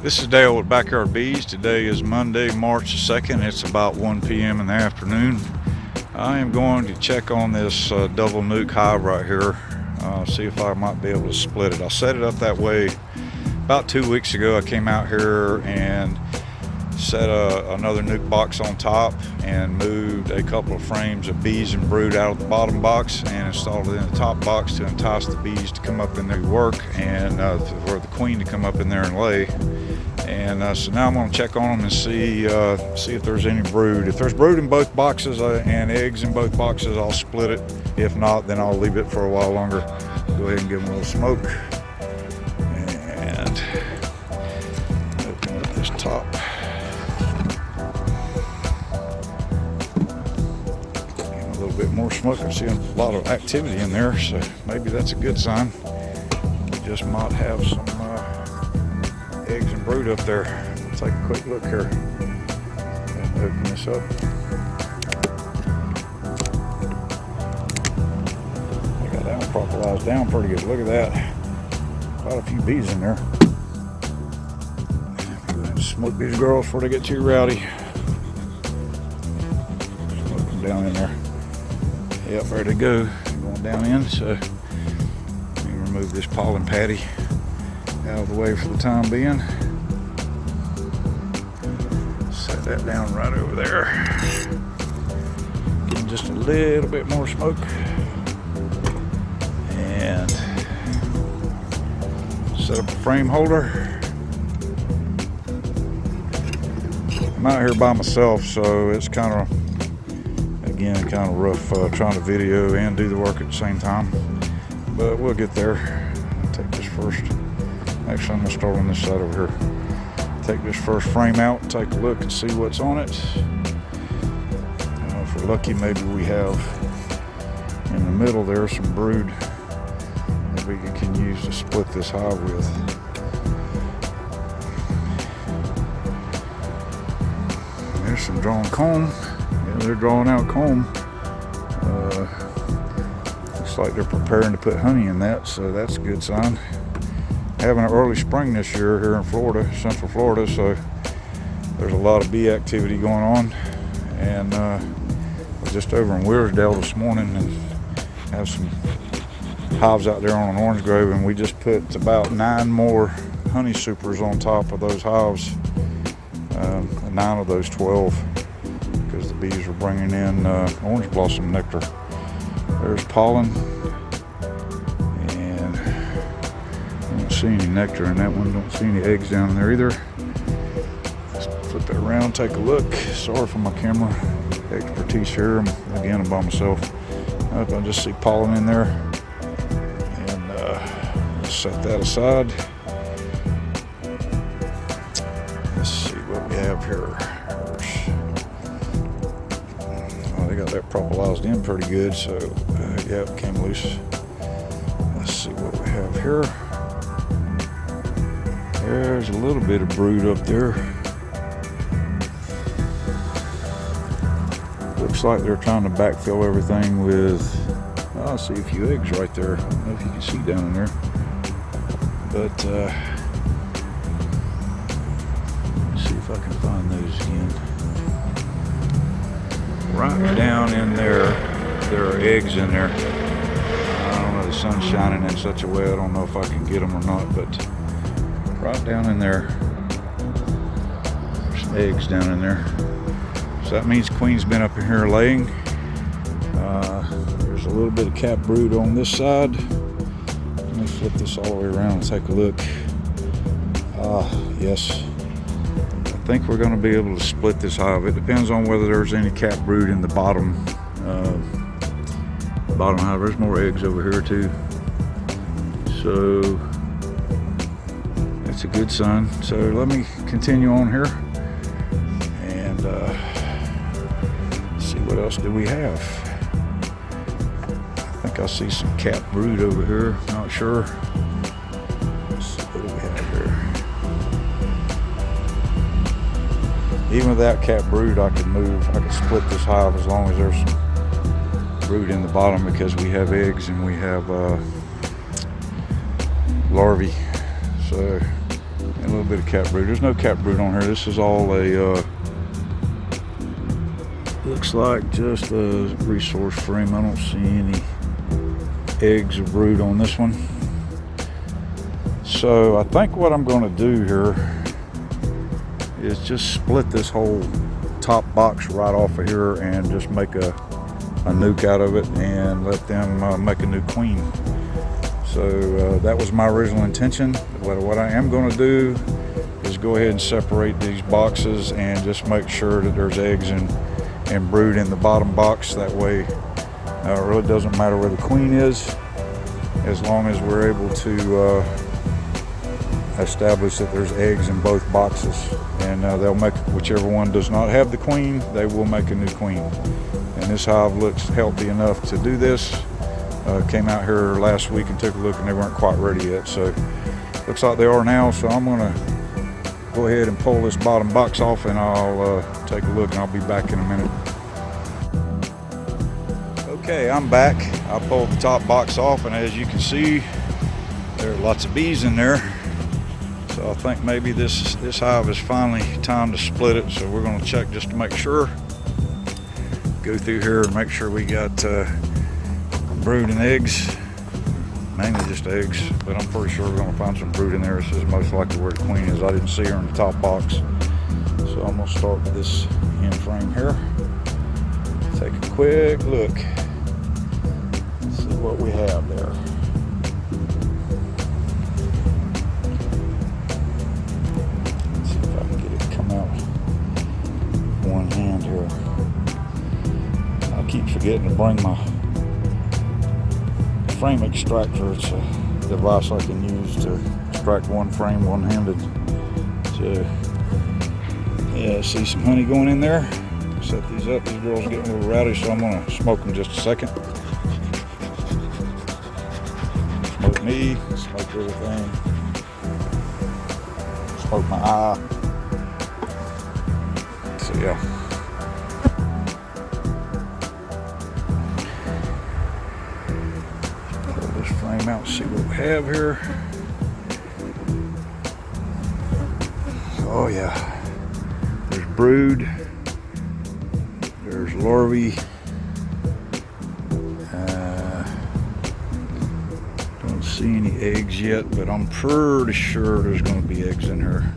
This is Dale with Backyard Bees. Today is Monday, March 2nd. It's about 1 p.m. in the afternoon. I am going to check on this double NUC hive right here, see if I might be able to split it. I set it up that way about 2 weeks ago. I came out here and set another NUC box on top and moved a couple of frames of bees and brood out of the bottom box and installed it in the top box to entice the bees to come up in there to work and for the queen to come up in there and lay. And so now I'm going to check on them and see if there's any brood. If there's brood in both boxes and eggs in both boxes, I'll split it. If not, then I'll leave it for a while longer. Go ahead and give them a little smoke. And open up this top. A little bit more smoke. I'm seeing a lot of activity in there, so maybe that's a good sign. We just might have some eggs and brood up there. Let's take a quick look here and open this up. I got that one properly down pretty good. Look at that. Quite a few bees in there. Go ahead and smoke these girls before they get too rowdy. Smoke them down in there. Yep, there they go. They're going down in, so let me remove this pollen patty out of the way for the time being. Set that down right over there. Give just a little bit more smoke. And set up a frame holder. I'm out here by myself, so it's kind of rough trying to video and do the work at the same time, but we'll get there. I'll take this first. Actually, I'm going to start on this side over here. Take this first frame out, take a look and see what's on it. If we're lucky, maybe we have in the middle there some brood that we can use to split this hive with. There's some drawn comb. Yeah, they're drawing out comb. Looks like they're preparing to put honey in that, so that's a good sign. Having an early spring this year here in Florida, Central Florida, so there's a lot of bee activity going on. And I was just over in Wearsdale this morning and have some hives out there on an orange grove, and we just put about 9 more honey supers on top of those hives, 9 of those 12, because the bees are bringing in orange blossom nectar. There's pollen. See any nectar in that one. Don't see any eggs down there either. Let's flip that around, take a look. Sorry for my camera expertise here. I'm by myself. I just see pollen in there. And let's set that aside. Let's see what we have here. Oh, they got that propolized in pretty good, so yeah, it came loose. Let's see what we have here. There's a little bit of brood up there. Looks like they're trying to backfill everything with, I see a few eggs right there. I don't know if you can see down in there. But let's see if I can find those again. Right down in there are eggs in there. I don't know, the sun's shining in such a way, I don't know if I can get them or not, but right down in there, there's some eggs down in there. So that means queen's been up in here laying. There's a little bit of cap brood on this side. Let me flip this all the way around and take a look. Yes. I think we're going to be able to split this hive. It depends on whether there's any cap brood in the bottom hive. There's more eggs over here too. So that's a good sign. So let me continue on here and see what else do we have. I think I see some cap brood over here. Not sure. Let's see, what do we have here? Even without cap brood, I could split this hive as long as there's some brood in the bottom, because we have eggs and we have larvae. So And a little bit of cat brood. There's no cat brood on here. This is all a looks like just a resource frame. I don't see any eggs or brood on this one. So I think what I'm going to do here is just split this whole top box right off of here and just make a NUC out of it and let them make a new queen. So that was my original intention. What I am going to do is go ahead and separate these boxes and just make sure that there's eggs and brood in the bottom box. That way it really doesn't matter where the queen is, as long as we're able to establish that there's eggs in both boxes. And they'll make, whichever one does not have the queen, they will make a new queen. And this hive looks healthy enough to do this. Came out here last week and took a look, and they weren't quite ready yet. So looks like they are now. So I'm gonna go ahead and pull this bottom box off, and I'll take a look, and I'll be back in a minute. Okay, I'm back. I pulled the top box off, and as you can see, there are lots of bees in there. So I think maybe this hive is finally time to split it. So we're going to check just to make sure. Go through here and make sure we got brood and eggs. Mainly just eggs, but I'm pretty sure we're going to find some brood in there. This is most likely where the queen is. I didn't see her in the top box. So I'm going to start with this end frame here. Take a quick look. See what we have there. One hand here. I keep forgetting to bring my frame extractor. It's a device I can use to extract one frame one-handed. So yeah, see some honey going in there. Set these up. These girls are getting a little rowdy, so I'm going to smoke them just a second. Smoke me, smoke everything. Smoke my eye. So yeah. Pull this frame out and see what we have here. Oh yeah. There's brood. There's larvae. Don't see any eggs yet, but I'm pretty sure there's going to be eggs in here.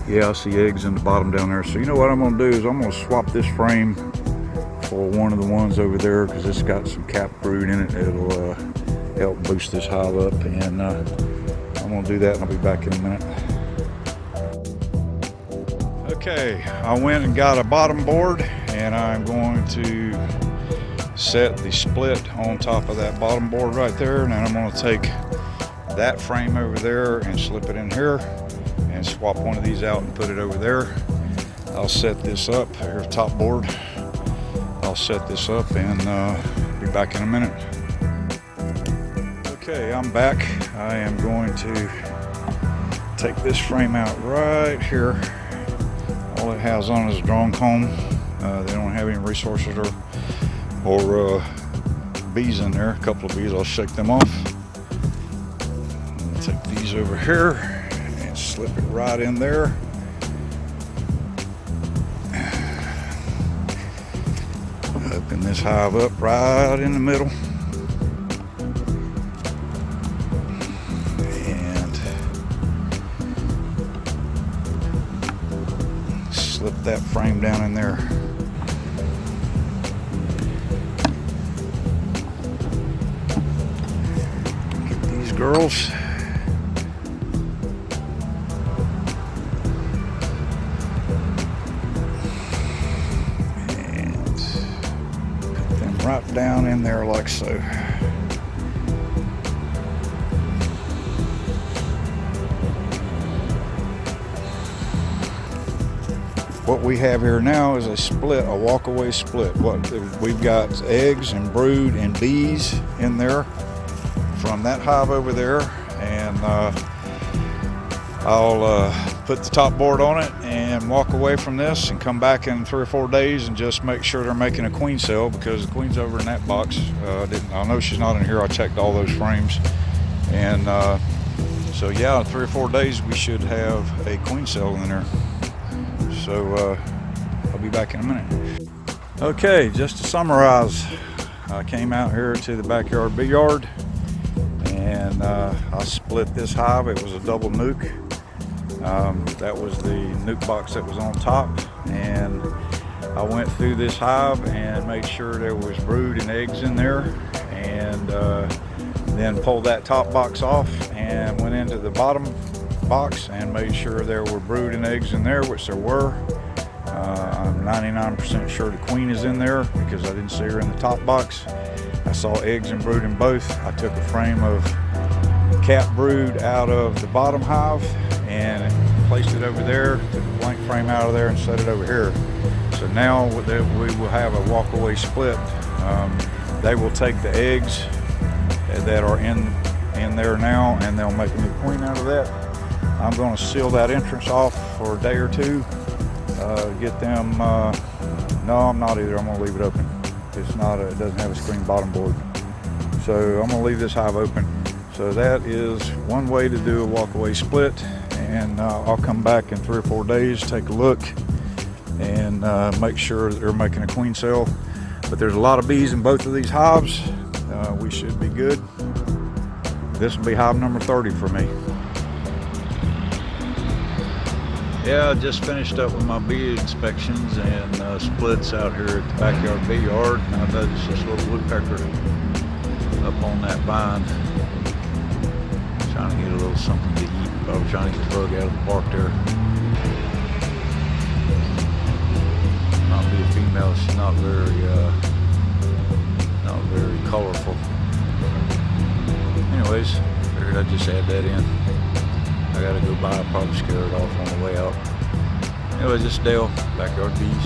Yeah, I see eggs in the bottom down there. So you know what I'm going to do is I'm going to swap this frame for one of the ones over there, because it's got some cap brood in it. It'll help boost this hive up, and I'm going to do that, and I'll be back in a minute. Okay, I went and got a bottom board, and I'm going to set the split on top of that bottom board right there, and then I'm going to take that frame over there and slip it in here and swap one of these out and put it over there. I'll set this up. Here's the top board. I'll set this up and be back in a minute. Okay, I'm back. I am going to take this frame out right here. All it has on is a drawn comb. They don't have any resources or bees in there. A couple of bees. I'll shake them off. I'll take these over here. Slip it right in there. Open this hive up right in the middle. And slip that frame down in there. Get these girls. Right down in there like so. What we have here now is a split, a walk-away split. What we've got eggs and brood and bees in there from that hive over there, and I'll put the top board on it and walk away from this and come back in 3 or 4 days and just make sure they're making a queen cell, because the queen's over in that box. I know she's not in here. I checked all those frames, And so yeah, in 3 or 4 days we should have a queen cell in there. So I'll be back in a minute. Okay, just to summarize, I came out here to the backyard bee yard, and I split this hive. It was a double nuke. That was the nuke box that was on top, and I went through this hive and made sure there was brood and eggs in there, and then pulled that top box off and went into the bottom box and made sure there were brood and eggs in there, which there were. I'm 99% sure the queen is in there because I didn't see her in the top box. I saw eggs and brood in both. I took a frame of cat brood out of the bottom hive and placed it over there, took a blank frame out of there and set it over here. So now we will have a walk-away split. They will take the eggs that are in there now, and they'll make a new queen out of that. I'm going to seal that entrance off for a day or two. Get them. No, I'm not either. I'm going to leave it open. It's not. It doesn't have a screen bottom board, so I'm going to leave this hive open. So that is one way to do a walk-away split, and I'll come back in 3 or 4 days, take a look, and make sure that they're making a queen cell. But there's a lot of bees in both of these hives. We should be good. This will be hive number 30 for me. Yeah, I just finished up with my bee inspections and splits out here at the backyard bee yard. And I noticed this little woodpecker up on that vine, trying to get a little something to eat. Probably trying to get the bug out of the bark there. Might be a female. She's not very colorful. Anyways, figured I'd just add that in. I gotta go by, I'll probably scare it off on the way out. Anyways, this is Dale, Backyard Bees.